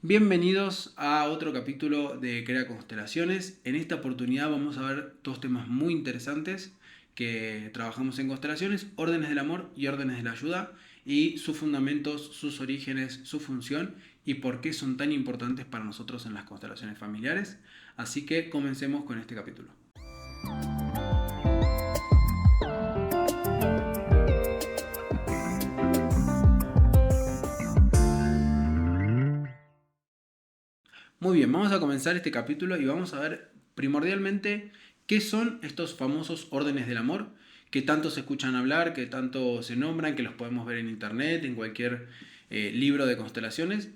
Bienvenidos a otro capítulo de Crea Constelaciones. En esta oportunidad vamos a ver dos temas muy interesantes que trabajamos en constelaciones: órdenes del amor y órdenes de la ayuda, y sus fundamentos, sus orígenes, su función y por qué son tan importantes para nosotros en las constelaciones familiares. Así que comencemos con este capítulo. Muy bien, vamos a comenzar este capítulo y vamos a ver primordialmente qué son estos famosos órdenes del amor que tanto se escuchan hablar, que tanto se nombran, que los podemos ver en internet, en cualquier libro de constelaciones,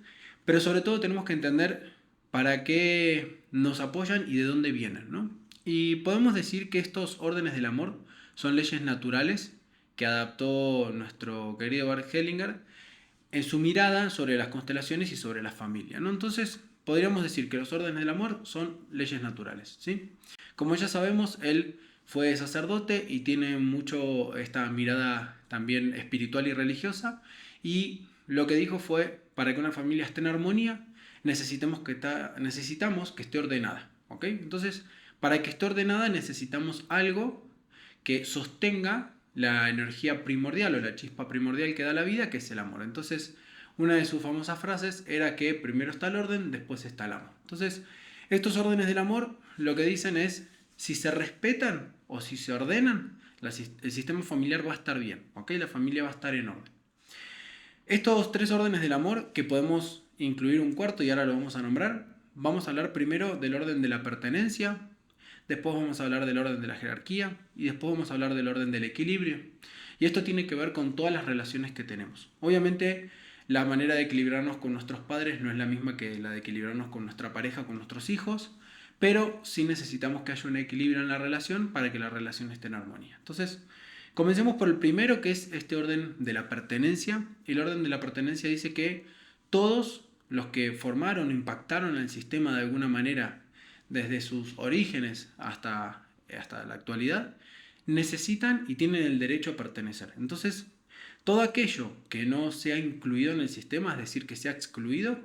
pero sobre todo tenemos que entender para qué nos apoyan y de dónde vienen, ¿no? Y podemos decir que estos órdenes del amor son leyes naturales que adaptó nuestro querido Bert Hellinger en su mirada sobre las constelaciones y sobre la familia, ¿no? Entonces, podríamos decir que los órdenes del amor son leyes naturales, ¿sí? Como ya sabemos, él fue sacerdote y tiene mucho esta mirada también espiritual y religiosa, y lo que dijo fue: para que una familia esté en armonía, necesitamos que esté ordenada, ¿ok? Entonces, para que esté ordenada necesitamos algo que sostenga la energía primordial o la chispa primordial que da la vida, que es el amor. Entonces, una de sus famosas frases era que primero está el orden, después está el amor. Entonces, estos órdenes del amor lo que dicen es: si se respetan o si se ordenan, el sistema familiar va a estar bien, ¿ok? La familia va a estar en orden. Estos tres órdenes del amor, que podemos incluir un cuarto y ahora lo vamos a nombrar, vamos a hablar primero del orden de la pertenencia, después vamos a hablar del orden de la jerarquía y después vamos a hablar del orden del equilibrio. Y esto tiene que ver con todas las relaciones que tenemos. Obviamente, la manera de equilibrarnos con nuestros padres no es la misma que la de equilibrarnos con nuestra pareja, con nuestros hijos, pero sí necesitamos que haya un equilibrio en la relación para que la relación esté en armonía. Entonces, comencemos por el primero, que es este orden de la pertenencia. El orden de la pertenencia dice que todos los que formaron o impactaron el sistema de alguna manera desde sus orígenes hasta la actualidad, necesitan y tienen el derecho a pertenecer. Entonces, todo aquello que no sea incluido en el sistema, es decir, que sea excluido,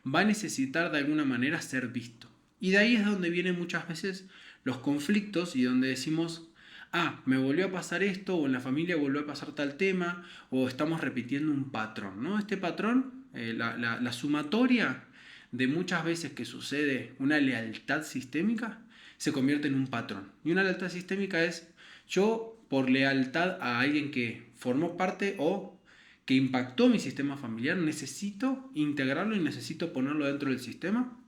va a necesitar de alguna manera ser visto. Y de ahí es donde vienen muchas veces los conflictos y donde decimos: me volvió a pasar esto, o en la familia volvió a pasar tal tema, o estamos repitiendo un patrón, ¿no? Este patrón, la sumatoria de muchas veces que sucede una lealtad sistémica, se convierte en un patrón. Y una lealtad sistémica es: yo, por lealtad a alguien que formó parte o que impactó mi sistema familiar, necesito integrarlo y necesito ponerlo dentro del sistema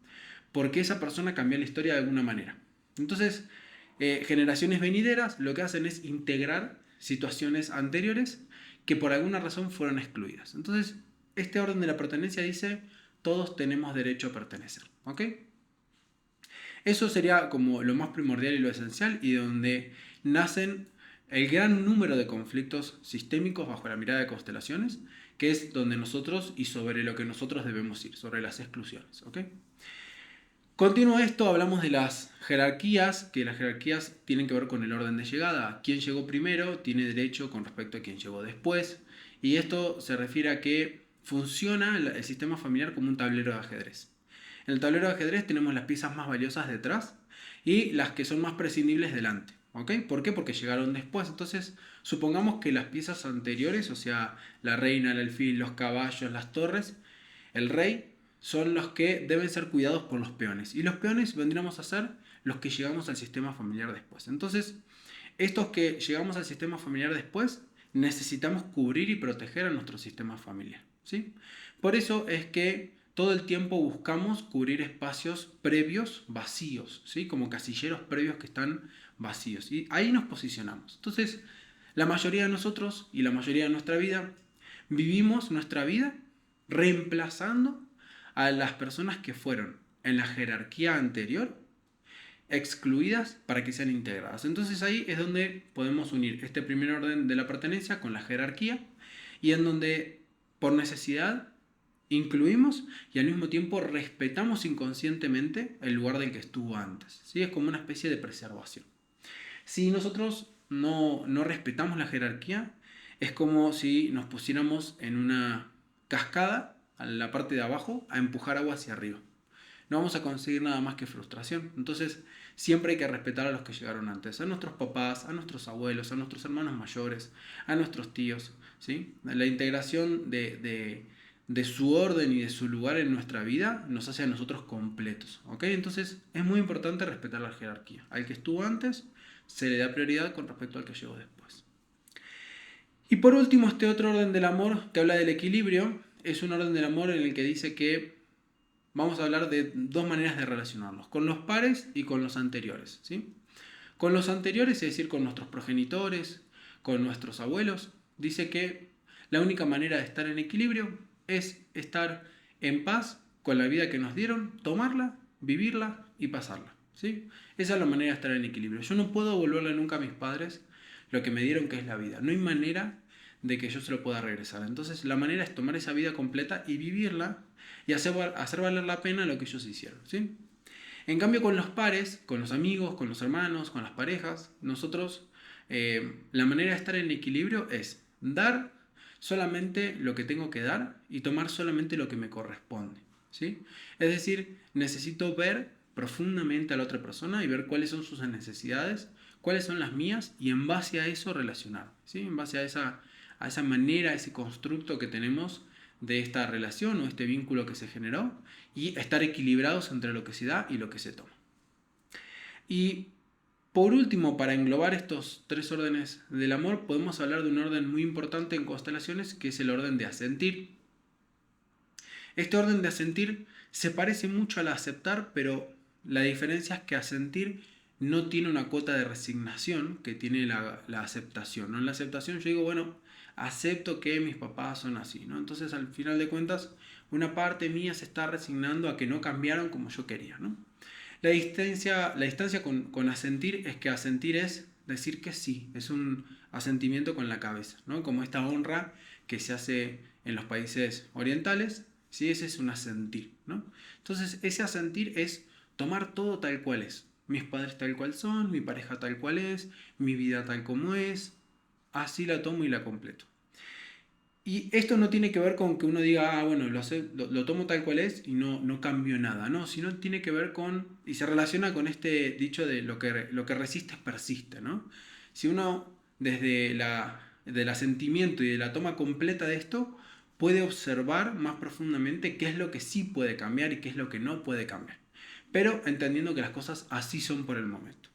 porque esa persona cambió la historia de alguna manera. Entonces, generaciones venideras lo que hacen es integrar situaciones anteriores que por alguna razón fueron excluidas. Entonces, este orden de la pertenencia dice: todos tenemos derecho a pertenecer, ¿ok? Eso sería como lo más primordial y lo esencial, y donde nacen el gran número de conflictos sistémicos bajo la mirada de constelaciones, que es donde nosotros y sobre lo que nosotros debemos ir, sobre las exclusiones, ¿ok? Continuo esto, hablamos de las jerarquías, que las jerarquías tienen que ver con el orden de llegada. Quien llegó primero tiene derecho con respecto a quien llegó después, y esto se refiere a que funciona el sistema familiar como un tablero de ajedrez. En el tablero de ajedrez tenemos las piezas más valiosas detrás y las que son más prescindibles delante. ¿Ok? ¿Por qué? Porque llegaron después. Entonces, supongamos que las piezas anteriores, o sea, la reina, el alfil, los caballos, las torres, el rey, son los que deben ser cuidados por los peones. Y los peones vendríamos a ser los que llegamos al sistema familiar después. Entonces, estos que llegamos al sistema familiar después, necesitamos cubrir y proteger a nuestro sistema familiar, ¿sí? Por eso es que todo el tiempo buscamos cubrir espacios previos vacíos, ¿sí? Como casilleros previos que están vacíos. Y ahí nos posicionamos. Entonces, la mayoría de nosotros y la mayoría de nuestra vida vivimos nuestra vida reemplazando a las personas que fueron en la jerarquía anterior excluidas para que sean integradas. Entonces ahí es donde podemos unir este primer orden de la pertenencia con la jerarquía, y en donde por necesidad incluimos y al mismo tiempo respetamos inconscientemente el lugar del que estuvo antes, ¿sí? Es como una especie de preservación. Si nosotros no respetamos la jerarquía, es como si nos pusiéramos en una cascada a la parte de abajo, a empujar agua hacia arriba. No vamos a conseguir nada más que frustración. Entonces, siempre hay que respetar a los que llegaron antes, a nuestros papás, a nuestros abuelos, a nuestros hermanos mayores, a nuestros tíos, ¿sí? La integración de su orden y de su lugar en nuestra vida nos hace a nosotros completos, ¿ok? Entonces, es muy importante respetar la jerarquía. Al que estuvo antes, se le da prioridad con respecto al que llegó después. Y por último, este otro orden del amor que habla del equilibrio, es un orden del amor en el que dice que vamos a hablar de dos maneras de relacionarnos, con los pares y con los anteriores, ¿sí? Con los anteriores, es decir, con nuestros progenitores, con nuestros abuelos, dice que la única manera de estar en equilibrio es estar en paz con la vida que nos dieron, tomarla, vivirla y pasarla, ¿sí? Esa es la manera de estar en equilibrio. Yo no puedo devolverle nunca a mis padres lo que me dieron, que es la vida. No hay manera de que yo se lo pueda regresar. Entonces la manera es tomar esa vida completa y vivirla y hacer valer la pena lo que ellos hicieron, ¿sí? En cambio, con los pares, con los amigos, con los hermanos, con las parejas, nosotros, la manera de estar en equilibrio es dar solamente lo que tengo que dar y tomar solamente lo que me corresponde, ¿sí? Es decir, necesito ver profundamente a la otra persona y ver cuáles son sus necesidades, cuáles son las mías y en base a eso relacionar, ¿sí? En base a esa manera, a ese constructo que tenemos de esta relación o este vínculo que se generó y estar equilibrados entre lo que se da y lo que se toma. Y por último, para englobar estos tres órdenes del amor, podemos hablar de un orden muy importante en constelaciones, que es el orden de asentir. Este orden de asentir se parece mucho al aceptar, pero la diferencia es que asentir no tiene una cuota de resignación que tiene la aceptación, ¿no? En la aceptación yo digo, bueno, acepto que mis papás son así, ¿no? Entonces al final de cuentas una parte mía se está resignando a que no cambiaron como yo quería, ¿no? La distancia con asentir es que asentir es decir que sí, es un asentimiento con la cabeza, ¿no? Como esta honra que se hace en los países orientales, ¿sí? Ese es un asentir, ¿no? Entonces ese asentir es tomar todo tal cual es. Mis padres tal cual son, mi pareja tal cual es, mi vida tal como es, así la tomo y la completo. Y esto no tiene que ver con que uno diga, ah, bueno, lo tomo tal cual es y no cambio nada, no, sino tiene que ver con, y se relaciona con este dicho de lo que resistes persiste, ¿no? Si uno desde del asentimiento y de la toma completa de esto, puede observar más profundamente qué es lo que sí puede cambiar y qué es lo que no puede cambiar, pero entendiendo que las cosas así son por el momento.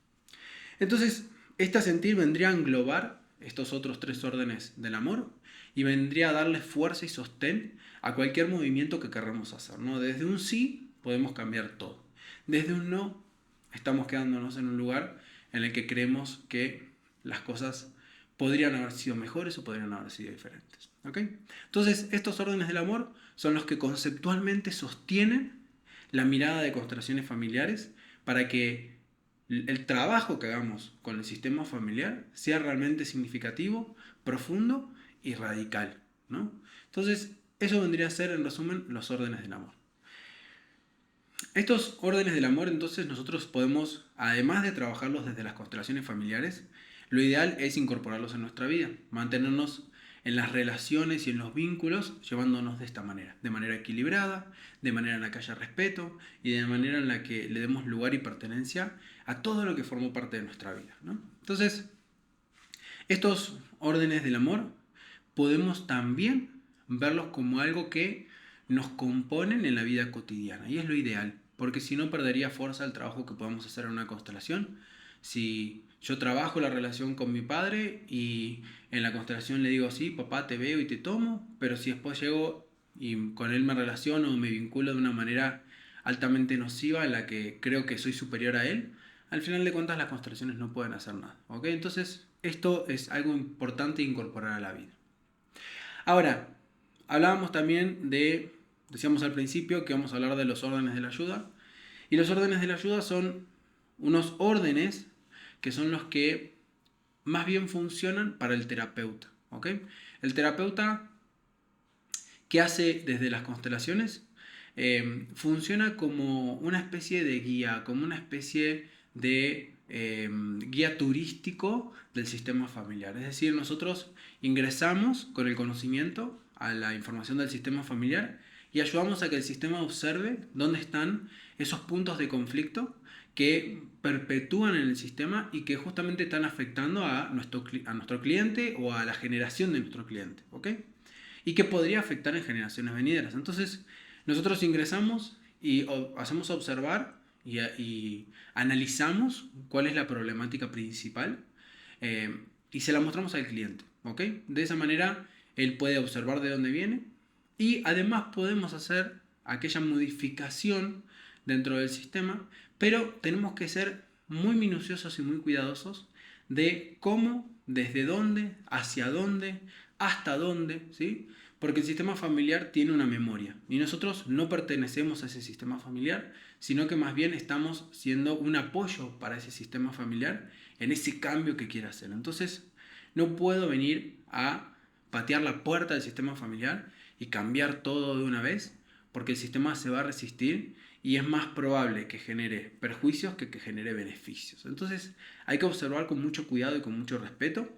Entonces, este sentir vendría a englobar estos otros tres órdenes del amor y vendría a darle fuerza y sostén a cualquier movimiento que queramos hacer, ¿no? Desde un sí podemos cambiar todo. Desde un no estamos quedándonos en un lugar en el que creemos que las cosas podrían haber sido mejores o podrían haber sido diferentes, ¿ok? Entonces, estos órdenes del amor son los que conceptualmente sostienen la mirada de constelaciones familiares para que el trabajo que hagamos con el sistema familiar sea realmente significativo, profundo y radical, ¿no? Entonces, eso vendría a ser, en resumen, los órdenes del amor. Estos órdenes del amor, entonces, nosotros podemos, además de trabajarlos desde las constelaciones familiares, lo ideal es incorporarlos en nuestra vida, mantenernos en las relaciones y en los vínculos, llevándonos de esta manera, de manera equilibrada, de manera en la que haya respeto y de manera en la que le demos lugar y pertenencia a todo lo que formó parte de nuestra vida, ¿no? Entonces, estos órdenes del amor podemos también verlos como algo que nos componen en la vida cotidiana y es lo ideal, porque si no perdería fuerza el trabajo que podamos hacer en una constelación. Si yo trabajo la relación con mi padre y en la constelación le digo, sí, papá, te veo y te tomo, pero si después llego y con él me relaciono o me vinculo de una manera altamente nociva en la que creo que soy superior a él, al final de cuentas las constelaciones no pueden hacer nada, ¿ok? Entonces esto es algo importante incorporar a la vida. Ahora, hablábamos también decíamos al principio que vamos a hablar de los órdenes de la ayuda, y los órdenes de la ayuda son unos órdenes que son los que más bien funcionan para el terapeuta, ¿ok? El terapeuta, ¿qué hace desde las constelaciones? Funciona como una especie de guía, como una especie de guía turístico del sistema familiar. Es decir, nosotros ingresamos con el conocimiento a la información del sistema familiar y ayudamos a que el sistema observe dónde están esos puntos de conflicto que perpetúan en el sistema y que justamente están afectando a nuestro cliente o a la generación de nuestro cliente, ¿ok? Y que podría afectar en generaciones venideras. Entonces, nosotros ingresamos y hacemos observar y analizamos cuál es la problemática principal, y se la mostramos al cliente, ¿ok? De esa manera, él puede observar de dónde viene y además podemos hacer aquella modificación dentro del sistema, pero tenemos que ser muy minuciosos y muy cuidadosos de cómo, desde dónde, hacia dónde, hasta dónde, ¿sí? Porque el sistema familiar tiene una memoria y nosotros no pertenecemos a ese sistema familiar, sino que más bien estamos siendo un apoyo para ese sistema familiar en ese cambio que quiere hacer. Entonces, no puedo venir a patear la puerta del sistema familiar y cambiar todo de una vez, porque el sistema se va a resistir y es más probable que genere perjuicios que genere beneficios. Entonces, hay que observar con mucho cuidado y con mucho respeto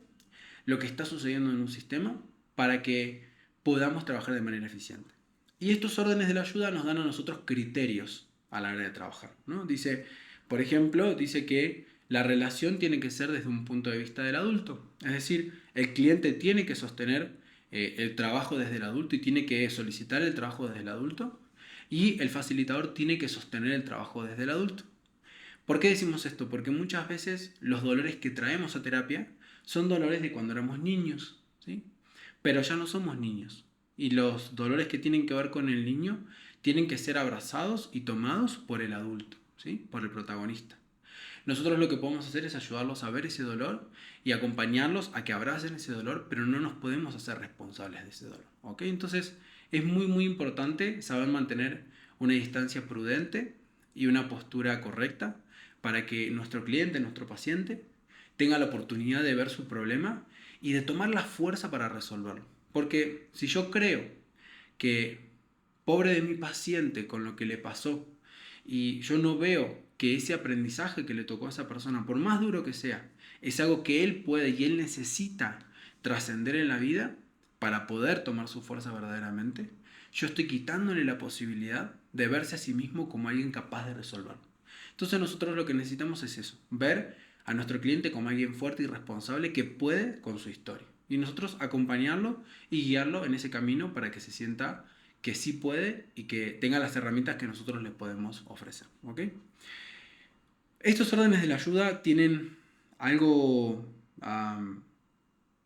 lo que está sucediendo en un sistema para que podamos trabajar de manera eficiente. Y estos órdenes de la ayuda nos dan a nosotros criterios a la hora de trabajar, ¿no? Dice, por ejemplo, dice que la relación tiene que ser desde un punto de vista del adulto. Es decir, el cliente tiene que sostener el trabajo desde el adulto y tiene que solicitar el trabajo desde el adulto. Y el facilitador tiene que sostener el trabajo desde el adulto. ¿Por qué decimos esto? Porque muchas veces los dolores que traemos a terapia son dolores de cuando éramos niños, ¿sí? Pero ya no somos niños. Y los dolores que tienen que ver con el niño tienen que ser abrazados y tomados por el adulto, ¿sí? Por el protagonista. Nosotros lo que podemos hacer es ayudarlos a ver ese dolor y acompañarlos a que abracen ese dolor, pero no nos podemos hacer responsables de ese dolor, ¿ok? Entonces es muy muy importante saber mantener una distancia prudente y una postura correcta para que nuestro cliente, nuestro paciente, tenga la oportunidad de ver su problema y de tomar la fuerza para resolverlo. Porque si yo creo que pobre de mi paciente con lo que le pasó y yo no veo que ese aprendizaje que le tocó a esa persona, por más duro que sea, es algo que él puede y él necesita trascender en la vida para poder tomar su fuerza verdaderamente, yo estoy quitándole la posibilidad de verse a sí mismo como alguien capaz de resolverlo. Entonces nosotros lo que necesitamos es eso, ver a nuestro cliente como alguien fuerte y responsable que puede con su historia. Y nosotros acompañarlo y guiarlo en ese camino para que se sienta que sí puede y que tenga las herramientas que nosotros le podemos ofrecer, ¿ok? Estos órdenes de la ayuda tienen algo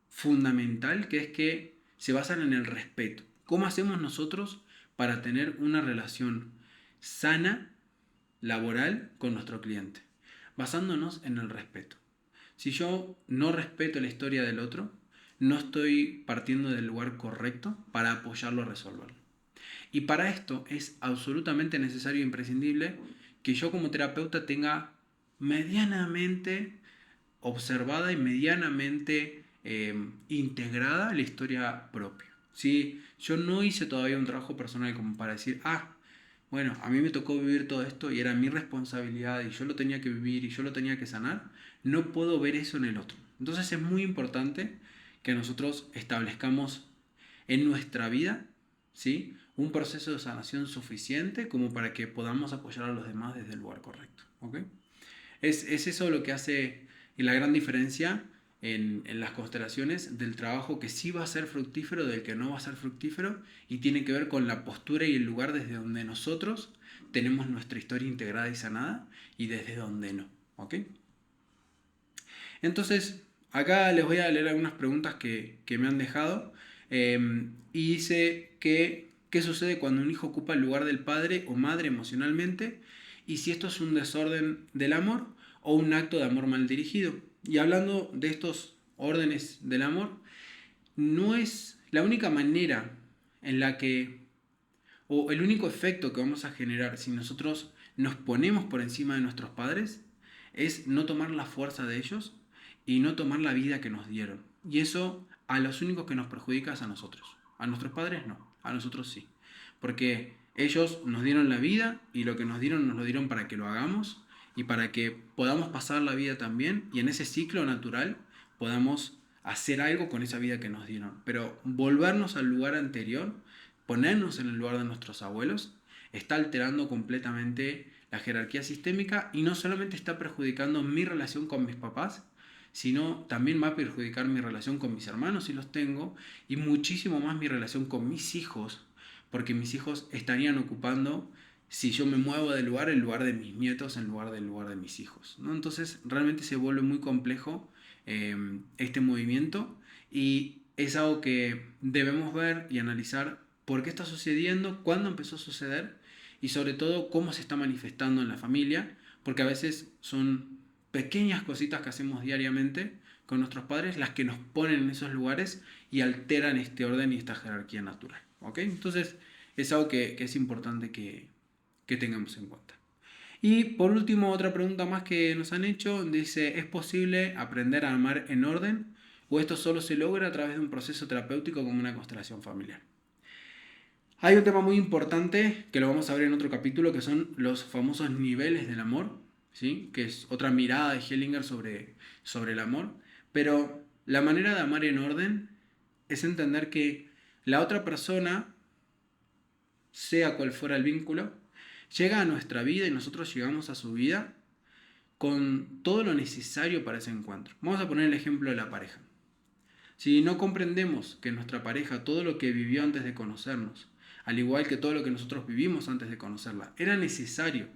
fundamental, que es que se basan en el respeto. ¿Cómo hacemos nosotros para tener una relación sana, laboral, con nuestro cliente? Basándonos en el respeto. Si yo no respeto la historia del otro, no estoy partiendo del lugar correcto para apoyarlo a resolverlo. Y para esto es absolutamente necesario e imprescindible que yo como terapeuta tenga medianamente observada y medianamente integrada la historia propia. Si yo no hice todavía un trabajo personal como para decir, bueno, a mí me tocó vivir todo esto y era mi responsabilidad y yo lo tenía que vivir y yo lo tenía que sanar, no puedo ver eso en el otro. Entonces es muy importante que nosotros establezcamos en nuestra vida, ¿sí?, un proceso de sanación suficiente como para que podamos apoyar a los demás desde el lugar correcto, ¿ok? Es eso lo que hace la gran diferencia en las constelaciones del trabajo que sí va a ser fructífero del que no va a ser fructífero, y tiene que ver con la postura y el lugar desde donde nosotros tenemos nuestra historia integrada y sanada y desde donde no, ¿ok? Entonces, acá les voy a leer algunas preguntas que me han dejado, y dice que ¿qué sucede cuando un hijo ocupa el lugar del padre o madre emocionalmente? Y si esto es un desorden del amor o un acto de amor mal dirigido. Y hablando de estos órdenes del amor, no es la única manera en la que, o el único efecto que vamos a generar si nosotros nos ponemos por encima de nuestros padres, es no tomar la fuerza de ellos y no tomar la vida que nos dieron. Y eso a los únicos que nos perjudica es a nosotros. A nuestros padres no, a nosotros sí. Porque ellos nos dieron la vida y lo que nos lo dieron para que lo hagamos y para que podamos pasar la vida también y en ese ciclo natural podamos hacer algo con esa vida que nos dieron. Pero volvernos al lugar anterior ponernos en el lugar de nuestros abuelos, está alterando completamente la jerarquía sistémica y no solamente está perjudicando mi relación con mis papás, sino también va a perjudicar mi relación con mis hermanos si los tengo y muchísimo más mi relación con mis hijos, porque mis hijos estarían ocupando, si yo me muevo del lugar, el lugar de mis nietos en lugar del lugar de mis hijos, ¿no? Entonces realmente se vuelve muy complejo este movimiento y es algo que debemos ver y analizar por qué está sucediendo, cuándo empezó a suceder y sobre todo cómo se está manifestando en la familia, porque a veces son pequeñas cositas que hacemos diariamente con nuestros padres las que nos ponen en esos lugares y alteran este orden y esta jerarquía natural. ¿Ok? Entonces es algo que es importante que tengamos en cuenta. Y por último, otra pregunta más que nos han hecho, dice, ¿es posible aprender a amar en orden o esto solo se logra a través de un proceso terapéutico como una constelación familiar? Hay un tema muy importante que lo vamos a ver en otro capítulo, que son los famosos niveles del amor, ¿sí? Que es otra mirada de Hellinger sobre el amor. Pero la manera de amar en orden es entender que la otra persona, sea cual fuera el vínculo, llega a nuestra vida y nosotros llegamos a su vida con todo lo necesario para ese encuentro. Vamos a poner el ejemplo de la pareja. Si no comprendemos que nuestra pareja, todo lo que vivió antes de conocernos, al igual que todo lo que nosotros vivimos antes de conocerla, era necesario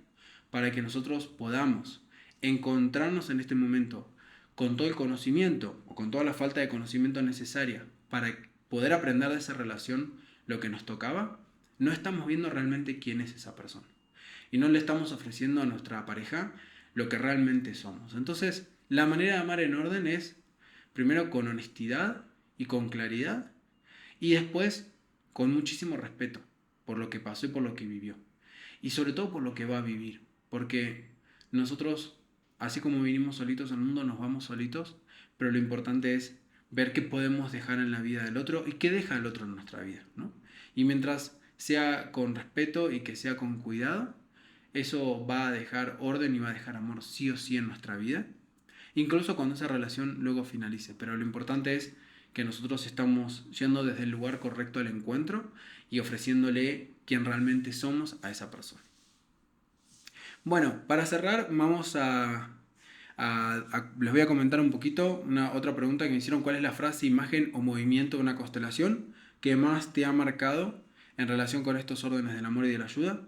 para que nosotros podamos encontrarnos en este momento con todo el conocimiento o con toda la falta de conocimiento necesaria para poder aprender de esa relación lo que nos tocaba, no estamos viendo realmente quién es esa persona. Y no le estamos ofreciendo a nuestra pareja lo que realmente somos. Entonces, la manera de amar en orden es primero con honestidad y con claridad y después con muchísimo respeto por lo que pasó y por lo que vivió. Y sobre todo por lo que va a vivir. Porque nosotros, así como vinimos solitos al mundo, nos vamos solitos, pero lo importante es ver qué podemos dejar en la vida del otro y qué deja el otro en nuestra vida, ¿no? Y mientras sea con respeto y que sea con cuidado, eso va a dejar orden y va a dejar amor sí o sí en nuestra vida, incluso cuando esa relación luego finalice. Pero lo importante es que nosotros estamos yendo desde el lugar correcto al encuentro y ofreciéndole quien realmente somos a esa persona. Bueno, para cerrar vamos les voy a comentar un poquito otra pregunta que me hicieron: ¿cuál es la frase, imagen o movimiento de una constelación que más te ha marcado en relación con estos órdenes del amor y de la ayuda?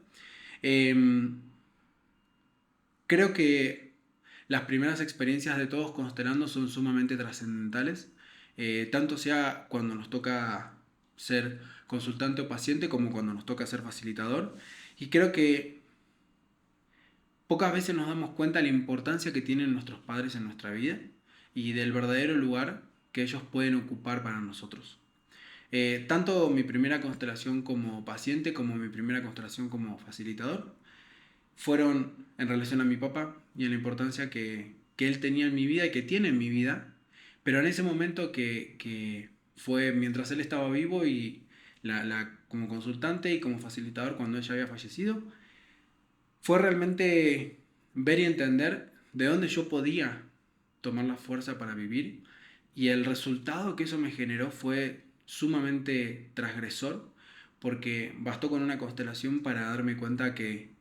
Creo que las primeras experiencias de todos constelando son sumamente trascendentales, tanto sea cuando nos toca ser consultante o paciente como cuando nos toca ser facilitador. Y creo que pocas veces nos damos cuenta de la importancia que tienen nuestros padres en nuestra vida y del verdadero lugar que ellos pueden ocupar para nosotros. Tanto mi primera constelación como paciente como mi primera constelación como facilitador fueron en relación a mi papá y en la importancia que él tenía en mi vida y que tiene en mi vida, pero en ese momento que fue mientras él estaba vivo y como consultante y como facilitador cuando ella había fallecido, fue realmente ver y entender de dónde yo podía tomar la fuerza para vivir, y el resultado que eso me generó fue sumamente transgresor, porque bastó con una constelación para darme cuenta que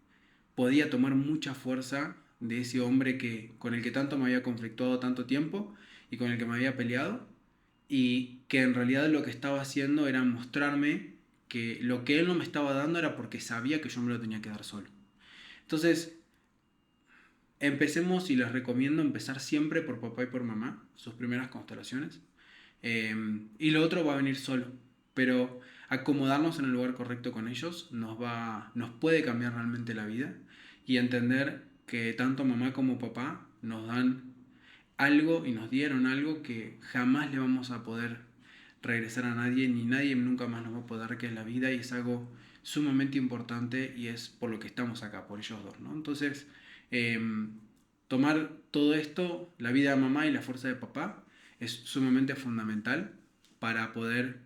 podía tomar mucha fuerza de ese hombre con el que tanto me había conflictuado tanto tiempo y con el que me había peleado, y que en realidad lo que estaba haciendo era mostrarme que lo que él no me estaba dando era porque sabía que yo me lo tenía que dar solo. Entonces, empecemos, y les recomiendo empezar siempre por papá y por mamá, sus primeras constelaciones. Y lo otro va a venir solo, pero acomodarnos en el lugar correcto con ellos nos puede cambiar realmente la vida, y entender que tanto mamá como papá nos dan algo y nos dieron algo que jamás le vamos a poder regresar a nadie, ni nadie nunca más nos va a poder dar, que es la vida, y es algo sumamente importante y es por lo que estamos acá, por ellos dos, ¿no? Entonces, tomar todo esto, la vida de mamá y la fuerza de papá, es sumamente fundamental para poder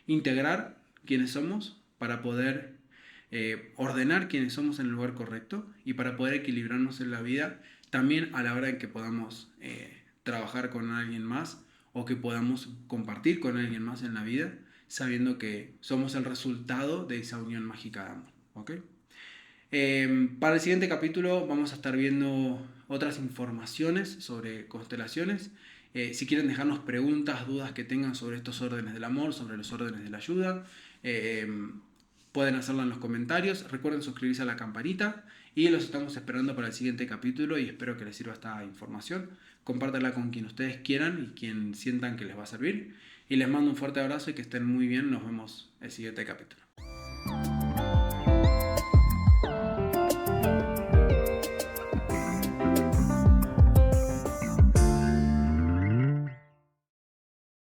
integrar quienes somos, para poder ordenar quienes somos en el lugar correcto y para poder equilibrarnos en la vida, también a la hora en que podamos trabajar con alguien más o que podamos compartir con alguien más en la vida, sabiendo que somos el resultado de esa unión mágica de amor. ¿Ok? Para el siguiente capítulo vamos a estar viendo otras informaciones sobre constelaciones. Si quieren dejarnos preguntas, dudas que tengan sobre estos órdenes del amor, sobre los órdenes de la ayuda, pueden hacerlo en los comentarios. Recuerden suscribirse a la campanita y los estamos esperando para el siguiente capítulo y espero que les sirva esta información. Compártanla con quien ustedes quieran y quien sientan que les va a servir. Y les mando un fuerte abrazo y que estén muy bien. Nos vemos en el siguiente capítulo.